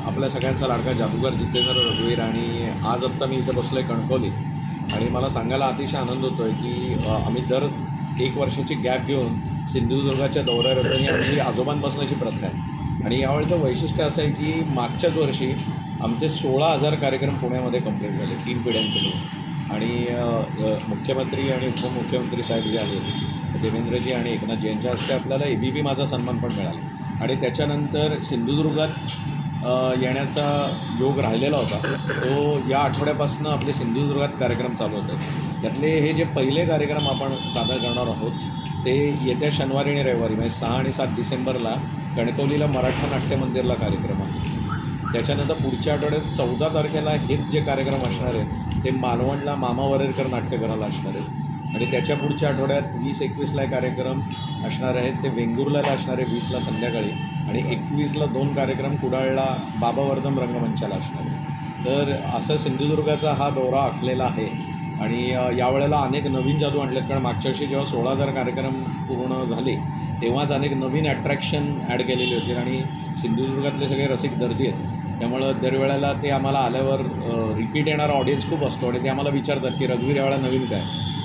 आपल्या सगळ्यांचा लाडका जादूगार जितेंद्र रघुवीर आणि आज आत्ता मी इथे बसलो आहे कणकवलीत आणि मला सांगायला अतिशय आनंद होतो आहे की आम्ही दर 1 वर्षाची गॅप घेऊन सिंधुदुर्गाच्या दौऱ्यावर येतो आणि आमची आजोबांपासून अशी प्रथा आहे. आणि यावेळचं वैशिष्ट्य असं आहे की मागच्याच वर्षी आमचे 16,000 कार्यक्रम पुण्यामध्ये कंप्लीट झाले 3 पिढ्यांचे मिळून. आणि मुख्यमंत्री आणि उपमुख्यमंत्री साहेब जे आहेत देवेंद्रजी आणि एकनाथजी यांच्या हस्ते आपल्याला ABP माझा सन्मान पण मिळाला. आणि त्याच्यानंतर सिंधुदुर्गात येण्याचा योग राहिलेला होता तो या आठवड्यापासून आपले सिंधुदुर्गात कार्यक्रम चालू होते. त्यातले हे जे पहिले कार्यक्रम आपण सादर करणार आहोत ते येत्या शनिवारी आणि रविवारी म्हणजे 6 आणि 7 डिसेंबरला कणकवलीला मराठा नाट्य मंदिरला कार्यक्रम आहे. त्याच्यानंतर पुढच्या आठवड्यात 14 तारखेला हेच जे कार्यक्रम असणार आहेत ते मालवणला मामा वरेरकर नाट्यगृहाला असणार आहेत. आणि त्याच्या पुढच्या आठवड्यात 20-21ला कार्यक्रम असणार आहेत ते वेंगुर्ल्याला असणार आहे 20ला संध्याकाळी. आणि 21ला 2 कार्यक्रम कुडाळला बाबा वर्धम रंगमंचाला असणार आहे. तर असं सिंधुदुर्गाचा हा दौरा आखलेला आहे. आणि यावेळेला अनेक नवीन जादू आणलेत कारण मागच्या वर्षी जेव्हा 16,000 कार्यक्रम पूर्ण झाले तेव्हाच अनेक नवीन अट्रॅक्शन ॲड केलेली होती. आणि सिंधुदुर्गातले सगळे रसिक दर्दी आहेत त्यामुळं दरवेळेला ते आम्हाला आल्यावर रिपीट येणारा ऑडियन्स खूप असतो आणि ते आम्हाला विचारतात की रघुवीर यावेळेला नवीन काय.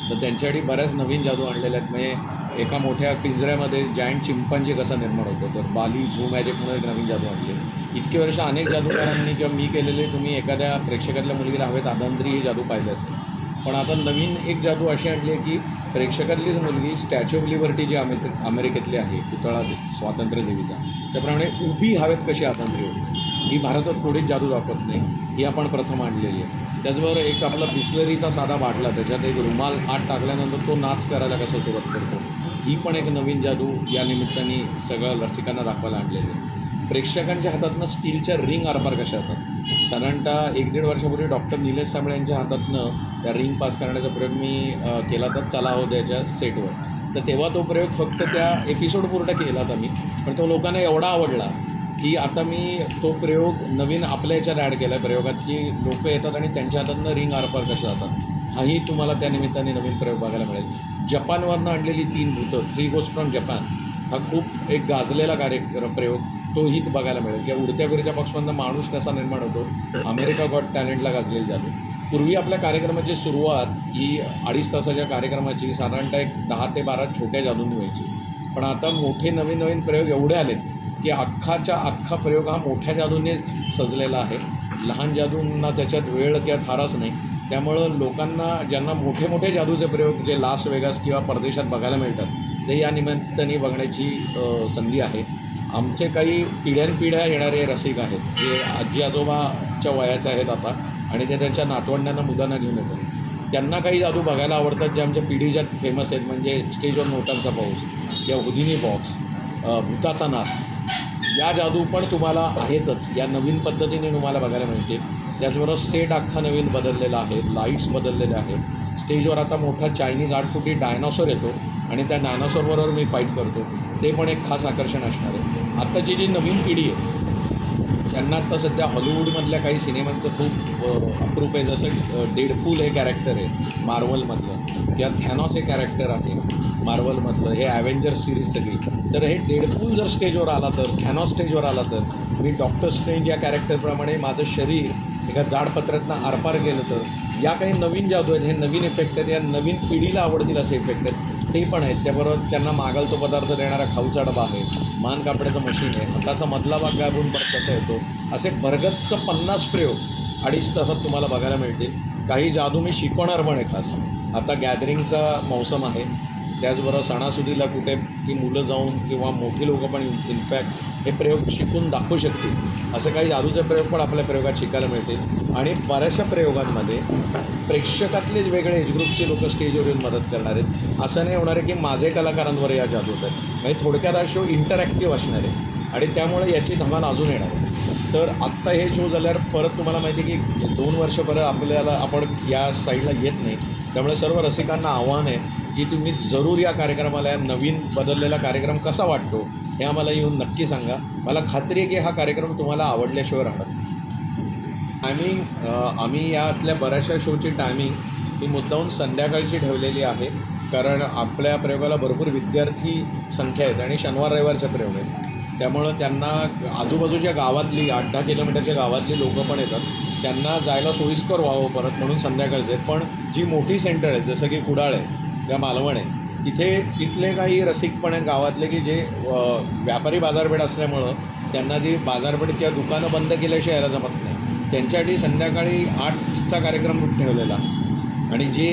तर त्यांच्यासाठी बऱ्याच नवीन जादू आणलेल्या आहेत. म्हणजे एका मोठ्या पिंजऱ्यामध्ये जायंट चिंपांजी कसा निर्माण होतो तर बाली झू मॅजिकमुळे एक नवीन जादू आणले. इतके वर्ष अनेक जादूगारांनी किंवा मी केलेले तुम्ही एखाद्या प्रेक्षकातल्या मुलगीला हवेत आदंत्री ही जादू पाहिले असेल. पण आता नवीन एक जादू अशी आणली आहे की प्रेक्षकातलीच मुलगी स्टॅच्यू ऑफ लिबर्टी जी अमेरिकेतली आहे पुतळा स्वातंत्र्य देवीचा त्याप्रमाणे उभी हवेत कशी आदंत्री होती ही भारतात कोणीच जादू दाखवत नाही ही आपण प्रथम आणलेली आहे. त्याचबरोबर एक आपला बिस्लरीचा साधा बाटला त्याच्यात एक रुमाल आत टाकल्यानंतर तो नाच करायला कसं सुरुवात करतो ही पण एक नवीन जादू या निमित्ताने सगळ्या रसिकांना दाखवायला आणलेली आहे. प्रेक्षकांच्या हातातनं स्टीलच्या रिंग आरपार कशा येतात साधारणतः 1-1.5 वर्षापूर्वी डॉक्टर निलेश साबळे यांच्या हातातनं त्या रिंग पास करण्याचा प्रयोग मी केला तर चला हो द्याच्या सेटवर. तर तेव्हा तो प्रयोग फक्त त्या एपिसोडपुरता केला होता मी पण तो लोकांना एवढा आवडला की आता मी तो प्रयोग नवीन आपल्या याच्यात ॲड केला आहे प्रयोगात की लोक येतात आणि त्यांच्या हातातनं रिंग आरपार कशा जातात हाही तुम्हाला त्या निमित्ताने नवीन प्रयोग बघायला मिळेल. जपानवरनं आणलेली 3 भूतं 3 गोस्ट फ्रॉम जपान हा खूप एक गाजलेला प्रयोग तोही बघायला मिळेल किंवा उडत्या फिरत्या पक्षमधनं माणूस कसा निर्माण होतो अमेरिका गॉट टॅलेंटला गाजलेली जादू. पूर्वी आपल्या कार्यक्रमाची सुरुवात ही 2.5 तासाच्या कार्यक्रमाची साधारणतः एक 10 ते 12 छोट्या जादूंनी व्हायची. पण आता मोठे नवीन प्रयोग एवढे आलेत की अख्खा प्रयोग हा मोठ्या जादूनेच सजलेला आहे. लहान जादूंना त्याच्यात वेळ किंवा थाराच नाही. त्यामुळं लोकांना ज्यांना मोठे जादूचे प्रयोग जे लास वेगास किंवा परदेशात बघायला मिळतात ते या निमित्ताने बघण्याची संधी आहे. आमचे काही पिढ्यानपिढ्या येणारे रसिक आहेत जे आजी आजोबाच्या वयाचे आहेत आता आणि ते त्यांच्या नातवंडांना मुलांना घेऊन येतात. त्यांना काही जादू बघायला आवडतात जे आमच्या पिढीच्या फेमस आहेत म्हणजे स्टेजवर नोटांचा पाऊस किंवा हुदिनी बॉक्स भूताचा नाच या जादू पण तुम्हाला आहेतच या नवीन पद्धतीने तुम्हाला बघायला मिळते. त्याचबरोबर सेट अख्खा नवीन बदललेला आहे लाईट्स बदललेले आहेत. स्टेजवर आता मोठा चायनीज 8 फुटी डायनॉसॉर येतो आणि त्या डायनॉसॉरबरोबर मी फाईट करतो ते पण एक खास आकर्षण असणार आहे. आत्ताची जी नवीन पिढी आहे त्यांना आत्ता सध्या हॉलिवूडमधल्या काही सिनेमांचं खूप अप्रूप आहे. जसं डेडपूल हे कॅरेक्टर आहे मार्वलमधलं किंवा थॅनॉस हे कॅरेक्टर आहे मार्वलमधलं हे ॲव्हेंजर्स सिरीज सगळी. तर हे डेडपूल जर स्टेजवर आला तर थॅनॉस स्टेजवर आला तर मी डॉक्टर स्ट्रेंज या कॅरेक्टरप्रमाणे माझं शरीर एका जाडपत्रातनं आरपार गेलं तर या काही नवीन जादू आहेत हे नवीन इफेक्ट आहेत या नवीन पिढीला आवडतील असे इफेक्ट आहेत ते पण आहेत. त्याबरोबर त्यांना मागल तो पदार्थ देणारा खाऊचा डबा आहे मान कापड्याचं मशीन आहे हाताचा मधला भाग गायबून परत कसा येतो असे भरगतचं 50 प्रयोग 2.5 तासात तुम्हाला बघायला मिळतील. काही जादू मी शिकवणार पण आहे खास. आता गॅदरिंगचा मौसम आहे त्याचबरोबर सणासुदीला कुठे ती मुलं जाऊन किंवा मोठी लोकं पण इनफॅक्ट हे प्रयोग शिकून दाखवू शकतील असे काही जादूचे प्रयोग पण आपल्या प्रयोगात शिकायला मिळतील. आणि बऱ्याचशा प्रयोगांमध्ये प्रेक्षकातलेच वेगळे एज ग्रुपचे लोक स्टेजवर येऊन मदत करणार आहेत. असं नाही होणार आहे की माझे कलाकारांवर या जादू होत आहेत. म्हणजे थोडक्यात हा शो इंटरॅक्टिव्ह असणार आहे आणि त्यामुळे याची धमाल अजून येणार आहे. तर आत्ता हे शो झाल्यावर परत तुम्हाला माहिती आहे की 2 वर्ष परत आपल्याला आपण या साईडला येत नाही. त्यामुळे सर्व रसिकांना आव्हान आहे की तुम्ही जरूर या कार्यक्रमाला नवीन बदललेला कार्यक्रम कसा वाटतो हे आम्हाला येऊन नक्की सांगा. मला खात्री आहे की हा कार्यक्रम तुम्हाला आवडल्याशिवाय राहणार. टायमिंग आम्ही यातल्या बऱ्याचशा शोची टायमिंग ही मुद्दाहून संध्याकाळची ठेवलेली आहे कारण आपल्या प्रयोगाला भरपूर विद्यार्थी संख्या आहेत आणि शनिवार रविवारचे प्रयोग आहेत. त्यामुळं त्यांना आजूबाजूच्या गावातली 8-10 किलोमीटरच्या गावातली लोकं पण येतात. त्यांना जायला सोयीस्कर व्हावं परत म्हणून संध्याकाळचे. पण जी मोठी सेंटर आहेत जसं की कुडाळ आहे किंवा मालवण आहे, तिथले काही रसिक पण आहेत गावातले की जे व्यापारी बाजारपेठ असल्यामुळं त्यांना ती बाजारपेठ किंवा दुकानं बंद केल्याशिवाय यायला जमत नाही. त्यांच्यासाठी संध्याकाळी 8चा कार्यक्रम ठेवलेला आणि जे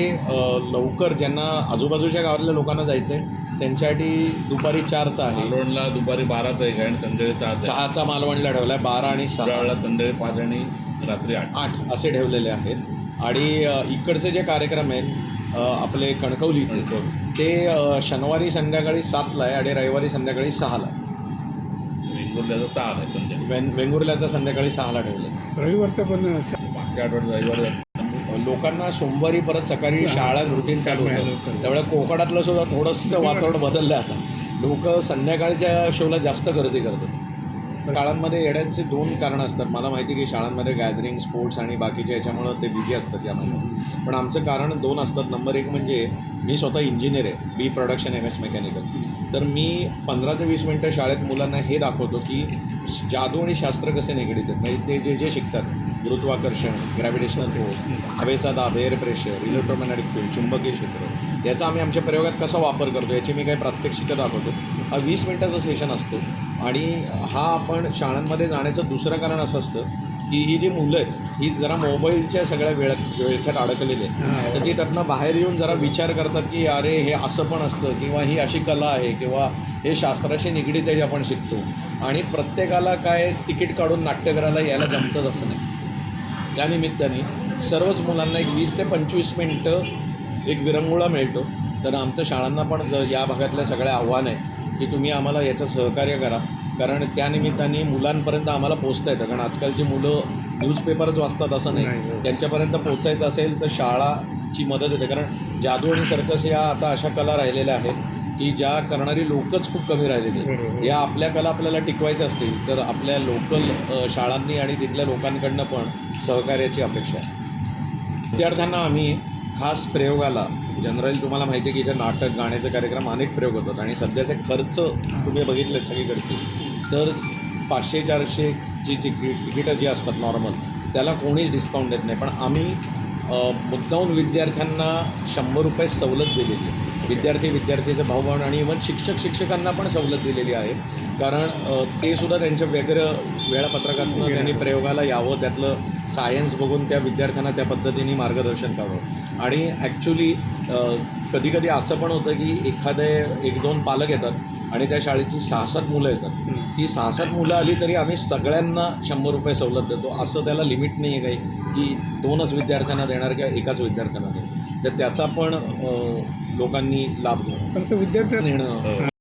लवकर ज्यांना आजूबाजूच्या गावातल्या लोकांना जायचं आहे त्यांच्यासाठी दुपारी 4चा आहे. मालवणला दुपारी 12चा एक आहे आणि संध्याकाळी 6चा मालवणला ठेवला आहे. 12 आणि 6 कुडाळला संध्याकाळी 5 आणि रात्री 8 असे ठेवलेले आहेत. आणि इकडचे जे कार्यक्रम आहेत आपले कणकवलीचे ते शनिवारी संध्याकाळी 7ला आहे आणि रविवारी संध्याकाळी 6ला. वेंगुर्ल्याचा 6 आहे संध्याकाळी. वेंगुर्ल्याचा संध्याकाळी 6ला ठेवलं. रविवारचं पण मागच्या आठवड्यात रविवारी लोकांना सोमवारी परत सकाळी शाळा रुटीन चालू होतं. त्यामुळे कोकणातलं सुद्धा थोडंसं वातावरण बदललं आता. लोक संध्याकाळच्या शोला जास्त गर्दी करतात. शाळांमध्ये येण्याचे 2 कारणं असतात. मला माहिती की शाळांमध्ये गॅदरिंग, स्पोर्ट्स आणि बाकीच्या याच्यामुळं ते बिझी असतात या महिन्यात. पण आमचं कारण 2 असतात. नंबर 1 म्हणजे मी स्वतः इंजिनियर आहे, बी प्रोडक्शन MS मेकॅनिकल. तर मी 15 ते 20 मिनटं शाळेत मुलांना हे दाखवतो की जादू आणि शास्त्र कसे निगडीत आहेत. म्हणजे ते जे शिकतात गुरुत्वाकर्षण, ग्रॅव्हिटेशनल फोर्स, हवेचा दाब, एअर प्रेशर, इलेक्ट्रोमॅग्नेटिक फील्ड, चुंबकीय क्षेत्र, याचा आम्ही आमच्या प्रयोगात कसा वापर करतो याची मी काही प्रात्यक्षिकं दाखवतो. हा 20 मिनटाचा सेशन असतो. आणि हा आपण शाळांमध्ये जाण्याचं दुसरं कारण असं असतं की ही जी मुलं आहेत ही जरा मोबाईलच्या सगळ्या वेळख्यात अडकलेली आहेत. तर ती त्यातनं बाहेर येऊन जरा विचार करतात की अरे हे असं पण असतं किंवा ही अशी कला आहे किंवा हे शास्त्राशी निगडीत आहे जे आपण शिकतो. आणि प्रत्येकाला काय तिकीट काढून नाट्यगृहाला यायला जमतंच असं नाही. त्यानिमित्ताने सर्वच मुलांना एक 20 ते 25 मिनटं एक विरंगुळा मिळतो. तर आमचं शाळांना पण या भागातल्या सगळ्या आव्हान आहे की तुम्ही आम्हाला याचं सहकार्य करा. कारण त्यानिमित्ताने मुलांपर्यंत आम्हाला पोचता येतं. कारण आजकालची मुलं न्यूजपेपरच वाचतात असं नाही. त्यांच्यापर्यंत पोचायचं असेल तर शाळाची मदत होते. कारण जादू आणि सर्कस या आता अशा कला राहिलेल्या आहेत की ज्या करणारी लोकच खूप कमी राहिलेली. या आपल्या कला आपल्याला टिकवायच्या असतील तर आपल्या लोकल शाळांनी आणि तिथल्या लोकांकडनं पण सहकार्याची अपेक्षा आहे. विद्यार्थ्यांना आम्ही खास प्रयोगाला जनरली तुम्हाला माहिती आहे की इथे नाटक, गाण्याचे कार्यक्रम अनेक प्रयोग होतात आणि सध्याचे खर्च तुम्ही बघितलेत सगळीकडची. तर 500-400ची तिकीटं जी असतात नॉर्मल त्याला कोणीच डिस्काउंट देत नाही. पण आम्ही मुद्दाहून विद्यार्थ्यांना 100 रुपये सवलत दिलेली आहे. विद्यार्थीचे भाऊभावना आणि इव्हन शिक्षकांना पण सवलत दिलेली आहे. कारण ते सुद्धा त्यांच्या वेगळं वेळापत्रकातून त्यांनी प्रयोगाला यावं, त्यातलं सायन्स बघून त्या विद्यार्थ्यांना त्या पद्धतीने मार्गदर्शन करावं. आणि ॲक्च्युली कधीकधी असं पण होतं की एखादे 1-2 पालक येतात आणि त्या शाळेची 6-7 मुलं येतात. ती 6-7 मुलं आली तरी आम्ही सगळ्यांना 100 रुपये सवलत देतो. असं त्याला लिमिट नाही आहे काही की 2च विद्यार्थ्यांना देणार किंवा एकाच विद्यार्थ्यांना देणार. तर त्याचा पण लोकांनी लाभ घ्यावा. विद्यार्थी नेणं